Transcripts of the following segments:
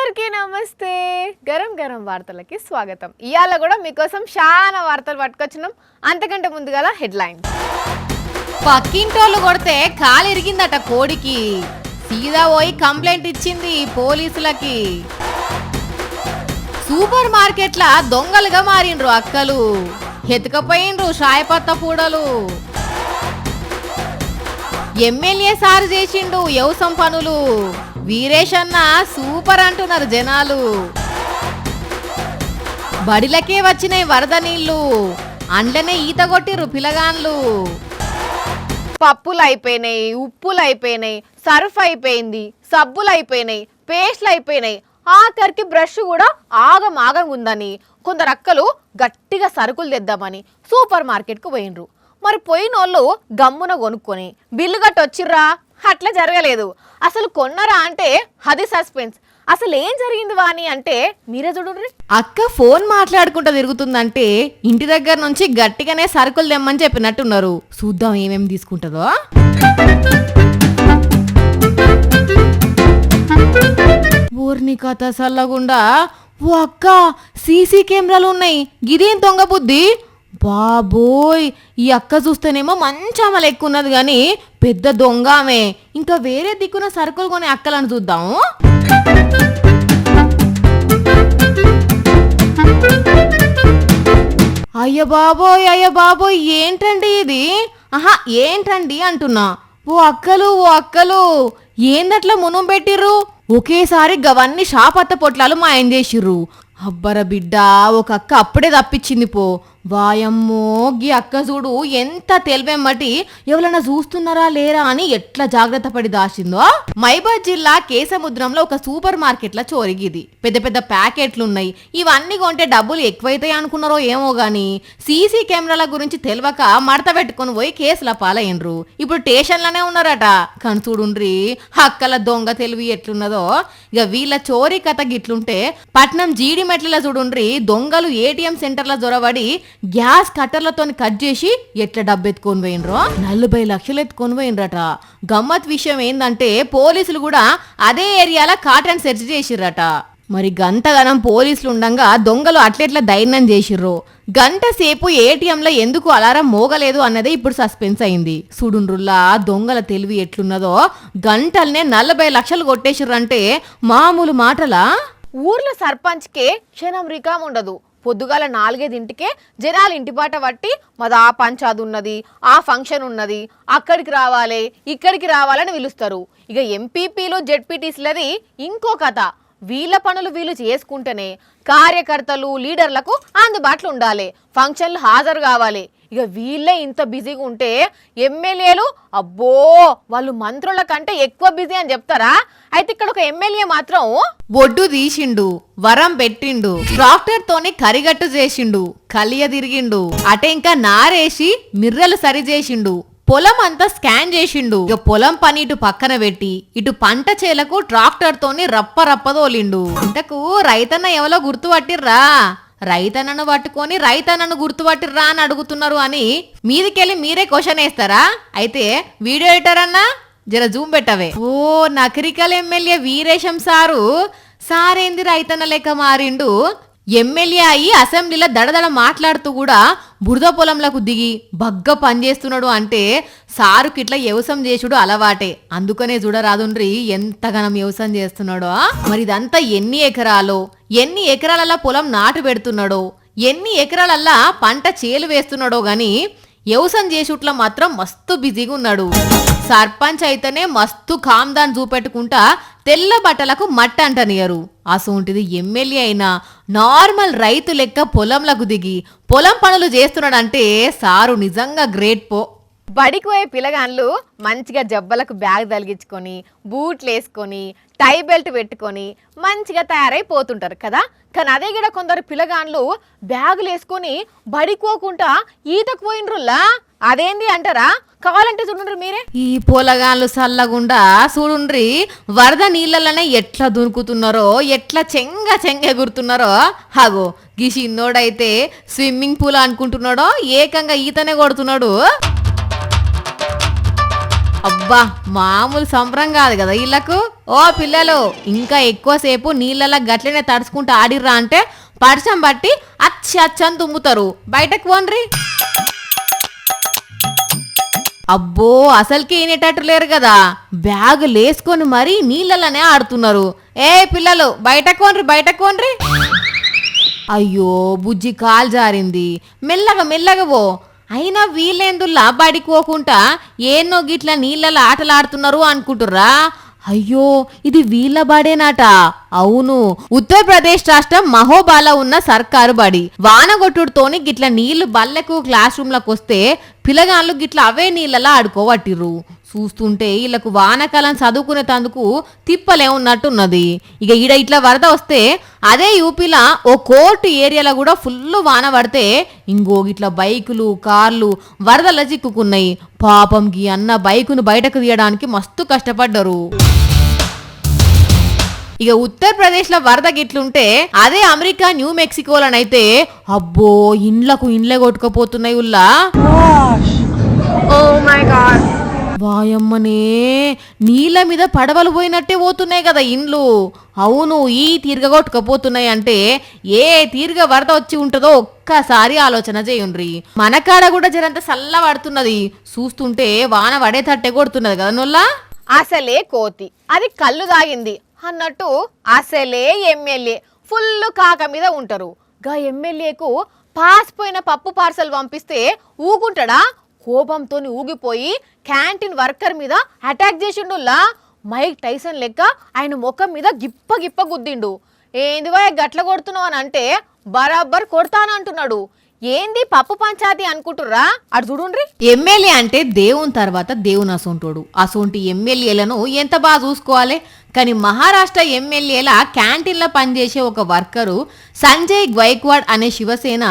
అందరికీ నమస్తే. గరం గరం వార్తలకి స్వాగతం. ఇయాల కూడా మీకోసం చాలా వార్తలు పట్టుకొచ్చినాం. అంతకంటే ముందుగా హెడ్లైన్. పక్కింటోళ్ళు కొడితే కాలు ఇరిగిందట కోడికి. సీదా పోయి కంప్లైంట్ ఇచ్చింది పోలీసులకి. సూపర్ మార్కెట్ల దొంగలుగా మారిండ్రు అక్కలు. ఎత్తుకపోయిండ్రు షాయపత్త పూడలు. ఎమ్మెల్యే సారు చేసిండు వ్యవసాయం పనులు. వీరేష్ అన్న సూపర్ అంటున్నారు జనాలు. బడిలకే వచ్చినాయి వరద నీళ్లు. అండ్లనే ఈత కొట్టిర్రు పిలగాన్లు. పప్పులు అయిపోయినాయి, ఉప్పులు అయిపోయినాయి, సర్ఫ్ అయిపోయింది, సబ్బులు అయిపోయినాయి, పేస్ట్లు అయిపోయినాయి, ఆఖరికి బ్రష్ కూడా ఆగం ఉందని కొందరు అక్కలు గట్టిగా సరుకులు తెద్దామని సూపర్ మార్కెట్కు పోయినరు. మరి పోయినోళ్ళు గమ్మున కొనుక్కొని బిల్లు గట్టి వచ్చిర్రా? అట్లా జరగలేదు. అసలు కొన్నరా అంటే అది సస్పెన్స్. అసలు ఏం జరిగింది వాని అంటే మీరే చూడండి. అక్క ఫోన్ మాట్లాడుకుంటూ తిరుగుతుందంటే ఇంటి దగ్గర నుంచి గట్టిగానే సరుకులు తెమ్మని చెప్పినట్టున్నారు. చూద్దాం ఏమేమి తీసుకుంటుందో. ఊర్ని కథ సల్లగుండా. ఓ అక్క, సీసీ కెమెరాలు ఉన్నాయి. గిదేం దొంగ బుద్ధి బాబోయ్. ఈ అక్క చూస్తేనేమో మంచి అమలు ఎక్కువ ఉన్నది కానీ పెద్ద దొంగ ఆమె. ఇంకా వేరే దిక్కున సరుకులు కొని అక్కలను చూద్దాము. అయ్య బాబోయ్ ఏంటండి ఇది? ఏంటండి అంటున్నా. ఓ అక్కలు ఏందట్లా మునం పెట్టిర్రు? ఒకేసారి గవన్నీ షాపత్త పొట్లాలు మాయం చేసిర్రు. అబ్బర బిడ్డ, ఒక అక్క అప్పుడే తప్పించింది పో. వాయమ్మో, గీ అక్క చూడు ఎంత తెలివెమ్మటి. ఎవరైనా చూస్తున్నారా లేరా అని ఎట్లా జాగ్రత్త పడి దాచిందో. మైబాద్ జిల్లా కేసముద్రంలో ఒక సూపర్ మార్కెట్ల చోరిగిది. పెద్ద పెద్ద ప్యాకెట్లున్నాయి. ఇవన్నీ కొంటే డబ్బులు ఎక్కువైతాయి అనుకున్నారో ఏమో గాని సీసీ కెమెరాల గురించి తెలియక మడత పెట్టుకుని పోయి కేసుల పాలయ్యండ్రు. ఇప్పుడు స్టేషన్లోనే ఉన్నారట. కానీ చూడుండ్రి అక్కల దొంగ తెలివి ఎట్లున్నదో. ఇక వీళ్ళ చోరీ కథ గిట్లుంటే పట్నం జీడి మెట్ల చూడుండ్రి దొంగలు ఏటీఎం సెంటర్ల జొరబడి గ్యాస్ కట్టర్లతో కట్ చేసి ఎట్లా డబ్బు ఎత్తుకొని పోయినరో. 40 లక్షలు ఎత్తుకొని పోయినరట. గమ్మత్ విషయం ఏందంటే పోలీసులు కూడా అదే ఏరియాలో కాటన్ సెర్చ్ చేసిర్రట. మరి గంటగనం పోలీసులు ఉండంగా దొంగలు అట్లెట్లా ధైర్యం చేసిర్రు. గంట సేపు ఏటీఎంలో ఎందుకు అలారం మోగలేదు అన్నదే ఇప్పుడు సస్పెన్స్ అయింది. సుడుండ్రుల్లా దొంగల తెలివి ఎట్లున్నదో. గంటల్నే 40 లక్షలు కొట్టేసిర్రంటే మామూలు మాటలా? ఊర్లో సర్పంచ్కే క్షణం రికామ్ ఉండదు. పొద్దుగాల 4-5 జనాలు ఇంటిపాట పట్టి మాది ఆ పంచాది ఉన్నది, ఆ ఫంక్షన్ ఉన్నది, అక్కడికి రావాలి ఇక్కడికి రావాలని పిలుస్తారు. ఇక ఎంపీపీలు జెడ్పీటీసీలది ఇంకో కథ. వీళ్ళ పనులు వీళ్ళు చేసుకుంటేనే కార్యకర్తలు లీడర్లకు అందుబాటులో ఉండాలి, ఫంక్షన్లు హాజరు కావాలి. ఇక వీళ్ళే ఇంత బిజీగా ఉంటే ఎమ్మెల్యేలు అబ్బో వాళ్ళు మంత్రుల కంటే ఎక్కువ బిజీ అని చెప్తారా? అయితే ఇక్కడ ఒక ఎమ్మెల్యే మాత్రం ఒడ్డు తీసిండు, వరం పెట్టిండు, ట్రాక్టర్ తోని కరిగట్టు చేసిండు, కలియ తిరిగిండు, అటే ఇంకా నారేసి మిర్రలు సరి చేసిండు, పొలం అంతా స్కాన్ చేసిండు. ఇక పొలం పని ఇటు పక్కన పెట్టి ఇటు పంట చేలకు ట్రాక్టర్ తోని రప్పదోలిండు. ఇంతకు రైతన్న ఎవలో గుర్తుపట్టిర్రా? రైతన్నను పట్టుకొని రైతన్నను గుర్తుపట్టిర్రా అని అడుగుతున్నారు అని మీదికెళ్ళి మీరే క్వశ్చన్ వేస్తారా? అయితే వీడియో ఎడిటర్ అన్నా జర జూమ్ పెట్టవే. ఓ నకరికల్ ఎమ్మెల్యే వీరేశం సారేంది రైతన్న లెక్క మారిండు. ఎమ్మెల్యే అయ్యి అసెంబ్లీలో దడదడ మాట్లాడుతూ కూడా బురద పొలంలకు దిగి బగ్గ పనిచేస్తున్నాడు అంటే సారుకి ఇట్లా వ్యవసాయం చేసుడు అలవాటే. అందుకనే చూడరాదుండ్రి ఎంతగానం వ్యవసాయం చేస్తున్నాడో. మరి ఇదంతా ఎన్ని ఎకరాలల్లా పొలం నాటు పెడుతున్నాడో, ఎన్ని ఎకరాలల్లా పంట చేలు వేస్తున్నాడో గాని వ్యవసాయం చేసుట్లా మాత్రం మస్తు బిజీగా ఉన్నాడు. సర్పంచ్ అయితేనే మస్తు కామ్దాన్ చూపెట్టుకుంటా తెల్ల బట్టలకు మట్ట అంటనియరు. అసోంటిది ఎమ్మెల్యే అయినా నార్మల్ రైతు లెక్క పొలంలకు దిగి పొలం పనులు చేస్తున్నాడంటే సారు నిజంగా గ్రేట్ పో. బడికి పోయే పిల్లగాన్లు మంచిగా జబ్బలకు బ్యాగ్ తలిగించుకొని బూట్లు వేసుకొని టై బెల్ట్ పెట్టుకొని మంచిగా తయారైపోతుంటారు కదా. కానీ అదే కూడా కొందరు పిల్లగాన్లు బ్యాగులు వేసుకొని బడికోకుండా ఈతకు పోయినరులా. అదేంది అంటారా? కావాలంటే చూడండి మీరే. ఈ పొలగాళ్ళు సల్లగుండా చూడుండ్రి వరద నీళ్ళలోనే ఎట్లా దునుకుతున్నారో, ఎట్లా చెంగ ఎగురుతున్నారో. హాగో గీ చిన్నోడైతే స్విమ్మింగ్ పూల్ అనుకుంటున్నాడో ఏకంగా ఈతనే కొడుతున్నాడు. అబ్బా మామూలు సంబరం కాదు కదా వీళ్ళకు. ఓ పిల్లలు ఇంకా ఎక్కువసేపు నీళ్ళలా గట్లనే తడుచుకుంటూ ఆడిర్రా అంటే పడిసం బట్టి అచ్చని తుమ్ముతారు. బయటకు పోన్రి. అబ్బో అసలుకి ఈనేటట్టు లేరు కదా, బ్యాగులు వేసుకొని మరీ నీళ్ళలోనే ఆడుతున్నారు. ఏ పిల్లలు బయటకు కోన్రి. అయ్యో బుజ్జి కాలు జారింది, మెల్లగా పో. అయినా వీళ్ళేందుల్లా బడికి పోకుండా ఏన్నో గిట్ల నీళ్ళలో ఆటలాడుతున్నారు అనుకుంటుర్రా? అయ్యో ఇది వీళ్ళ బడేనాట. అవును, ఉత్తరప్రదేశ్ రాష్ట్రం మహోబాలో ఉన్న సర్కారు బడి. వానగొట్టుడుతోని గిట్ల నీళ్లు బల్లెకు క్లాస్ రూమ్లకు వస్తే పిల్లగాళ్ళు గిట్ల అవే నీళ్ళలా ఆడుకోవట్టిర్రు. చూస్తుంటే వీళ్ళకు వానకాలం చదువుకునే తందుకు తిప్పలే ఉన్నట్టున్నది. ఇక ఈడ ఇట్లా వరద వస్తే అదే యూపీలా ఓ కోర్టు ఏరియాలో కూడా ఫుల్ వాన పడితే ఇంకో గిట్ల బైకులు కార్లు వరదల చిక్కుకున్నాయి. పాపంకి అన్న బైకును బయటకు తీయడానికి మస్తు కష్టపడ్డరు. ఇక ఉత్తరప్రదేశ్ లో వరద గిట్లుంటే అదే అమెరికా న్యూ మెక్సికోలనైతే అబ్బో ఇండ్లే కొట్టుకుపోతున్నాయి ఉల్లా. వాయమ్మనే నీళ్ళ మీద పడవలు పోయినట్టే పోతున్నాయి కదా ఇండ్లు. అవును, ఈ తీరుగా కొట్టుకపోతున్నాయి అంటే ఏ తీరుగా వరద వచ్చి ఉంటుందో ఒక్కసారి ఆలోచన చేయండి. మన కాడ కూడా జరంత సల్ల పడుతున్నది, చూస్తుంటే వాన పడేటట్టే కొడుతున్నది కదా నొల్లా. అసలే కోతి అది కళ్ళు తాగింది అన్నట్టు అసలే ఎమ్మెల్యే ఫుల్ కాక మీద ఉంటారు. గా ఎమ్మెల్యేకు పాసిపోయిన పప్పు పార్సల్ పంపిస్తే ఊకుంటాడా? కోపంతో ఊగిపోయి క్యాంటీన్ వర్కర్ మీద అటాక్ చేసిండుల్లా. మైక్ టైసన్ లెక్క ఆయన ముఖం మీద గిప్ప గుద్దిండు. ఏందివా గట్ల కొడుతున్నావు అని అంటే బరాబర్ కొడతానంటున్నాడు. ఏంది పప్పు పంచాది అనుకుంటుర్రా? అటు చూడుండ్రి. ఎమ్మెల్యే అంటే దేవుని తర్వాత దేవుని అసొంటోడు. అసొంటి ఎమ్మెల్యేలను ఎంత బాగా చూసుకోవాలి. కానీ మహారాష్ట్ర ఎమ్మెల్యేల క్యాంటీన్లో పనిచేసే ఒక వర్కరు సంజయ్ గైక్వాడ్ అనే శివసేన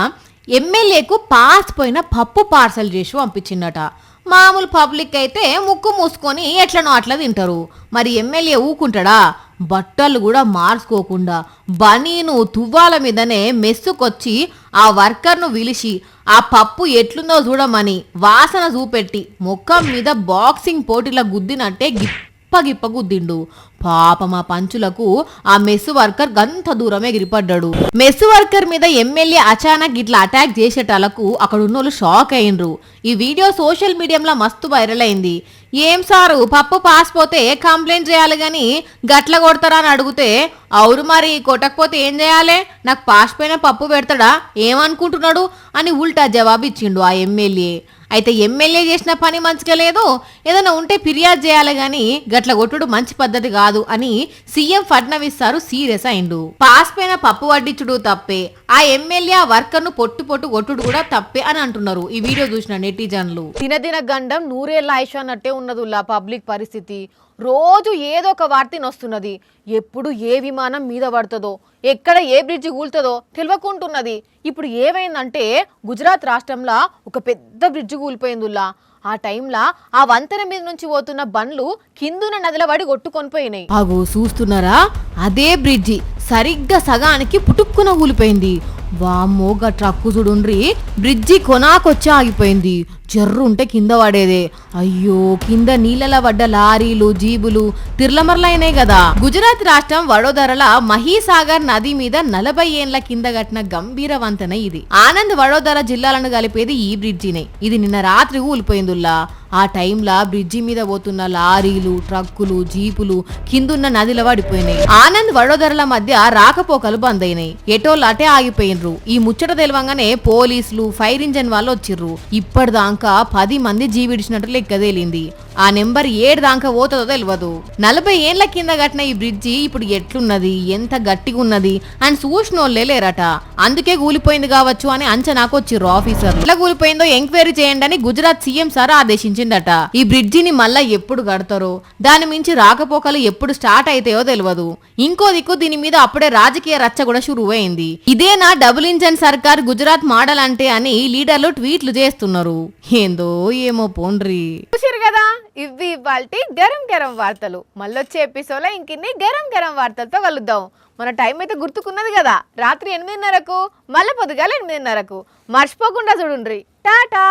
ఎమ్మెల్యేకు పాసిపోయిన పప్పు పార్సల్ చేసి పంపించిందట. మామూలు పబ్లిక్ అయితే ముక్కు మూసుకొని ఎట్లనో అట్లా తింటారు. మరి ఎమ్మెల్యే ఊకుంటాడా? బట్టలు కూడా మార్చుకోకుండా బనీను తువ్వాల మీదనే మెస్సుకొచ్చి ఆ వర్కర్ను పిలిచి ఆ పప్పు ఎట్లుందో చూడమని వాసన చూపెట్టి ముఖం మీద బాక్సింగ్ పోటీల గుద్దినట్టే గిప్ప గుద్దిండు. పాపం ఆ పంచులకు ఆ మెస్సు వర్కర్ గంత దూరమే ఎగిరిపడ్డాడు. మెస్సు వర్కర్ మీద ఎమ్మెల్యే అచానక్ ఇట్లా అటాక్ చేసేటాలకు అక్కడ ఉన్నోళ్ళు షాక్ అయ్యిండ్రు. ఈ వీడియో సోషల్ మీడియాలో మస్తు వైరల్ అయింది. ఏం సారు పప్పు పాసిపోతే కంప్లైంట్ చేయాలి గాని గట్ల కొడతారా అని అడిగితే, అవురు మరి కొట్టకపోతే ఏం చేయాలి, నాకు పాసిపోయిన పప్పు పెడతాడా ఏమనుకుంటున్నాడు అని ఉల్టా జవాబు ఇచ్చిండు ఆ ఎమ్మెల్యే. అయితే ఎమ్మెల్యే చేసిన పని మంచిగా లేదు, ఏదైనా ఉంటే ఫిర్యాదు చేయాలి గాని గట్ల కొట్టుడు మంచి పద్ధతి కాదు అని సీఎం ఫడ్నవీస్ సారు సీరియస్ అయిండు. పాసిపోయిన పప్పు వడ్డించుడు తప్పే, ఆ ఎమ్మెల్యే వర్కర్ ను పొట్టు కొట్టుడు కూడా తప్పే అని అంటున్నారు ఈ వీడియో చూసిన నెటిజన్లు. దినదిన గండం నూరేళ్ల ఆయుష్ అన్నట్టే ఉన్నదుల్లా పబ్లిక్ పరిస్థితి. రోజు ఏదో ఒక వార్తని వస్తున్నది. ఎప్పుడు ఏ విమానం మీద పడుతుందో, ఎక్కడ ఏ బ్రిడ్జి కూలుతుందో తెలియకుంటున్నది. ఇప్పుడు ఏమైందంటే గుజరాత్ రాష్ట్రంలో ఒక పెద్ద బ్రిడ్జి కూలిపోయిందిలా. ఆ టైంలో ఆ వంతెన మీద నుంచి పోతున్న బండ్లు కిందున్న నదిల పడి కొట్టుకొని పోయినాయి. అగో చూస్తున్నారా, అదే బ్రిడ్జి సరిగ్గా సగానికి పుటుక్కున కూలిపోయింది. వామ్మో గా ట్రక్కు చూడుండ్రి, బ్రిడ్జి కొనాకొచ్చి ఆగిపోయింది. జర్రుంటే కింద పడేదే. అయ్యో కింద నీళ్ళలా పడ్డ లారీలు జీబులు తిర్లమర్లైనాయి కదా. గుజరాత్ రాష్ట్రం వడోదరల మహీసాగర్ నది మీద 40 ఏండ్ల కింద కట్టిన గంభీర వంతెన ఇది. ఆనంద్ వడోదర జిల్లాలను కలిపేది ఈ బ్రిడ్జినే. ఇది నిన్న రాత్రి ఊలిపోయిందిలా. ఆ టైంలా బ్రిడ్జి మీద పోతున్న లారీలు ట్రక్కులు జీపులు కిందున్న నదిలో పడిపోయినాయి. ఆనంద్ వడోదరల మధ్య రాకపోకలు బంద్ అయినాయి. ఎటోళ్ళు అటే ఆగిపోయినరు. ఈ ముచ్చట తెలవంగానే పోలీసులు ఫైర్ ఇంజన్ వాళ్ళు వచ్చిర్రు. ఇప్పటిదాకా 10 మంది జీవిడిచినట్టు లెక్క తేలింది. ఆ నెంబర్ 7 దాకా పోతుందో తెలియదు. 40 ఏండ్ల కింద కట్టిన ఈ బ్రిడ్జి ఇప్పుడు ఎట్లున్నది, ఎంత గట్టిగా ఉన్నది అని చూసినోళ్లే లేరట. అందుకే కూలిపోయింది కావచ్చు అని అంచనాకు వచ్చిర్రు ఆఫీసర్లు. ఎలా కూలిపోయిందో ఎంక్వైరీ చేయండి అని గుజరాత్ సీఎం సార్ ఆదేశించిందట. ఈ బ్రిడ్జిని మళ్ళా ఎప్పుడు కడతారో, దాని మించి రాకపోకలు ఎప్పుడు స్టార్ట్ అయితాయో తెలియదు. ఇంకో దిక్కు దీని మీద అప్పుడే రాజకీయ రచ్చ కూడా షురువైంది. ఇదేనా డబుల్ ఇంజన్ సర్కార్ గుజరాత్ మోడల్ అంటే అని లీడర్లు ట్వీట్లు చేస్తున్నారు. ఏందో ఏమో పోండ్రి. చూసిరు కదా, ఇవి ఇవాల్టి గరం వార్తలు. మళ్ళొచ్చే ఎపిసోడ్లో ఇంకిన్ని గరం వార్తలతో కలుద్దాం. మన టైం అయితే గుర్తుకున్నది కదా, రాత్రి 8:30కు మళ్ళీ పొద్దుగాల 8:30కు. మర్చిపోకుండా చూడుండ్రి. టాటా.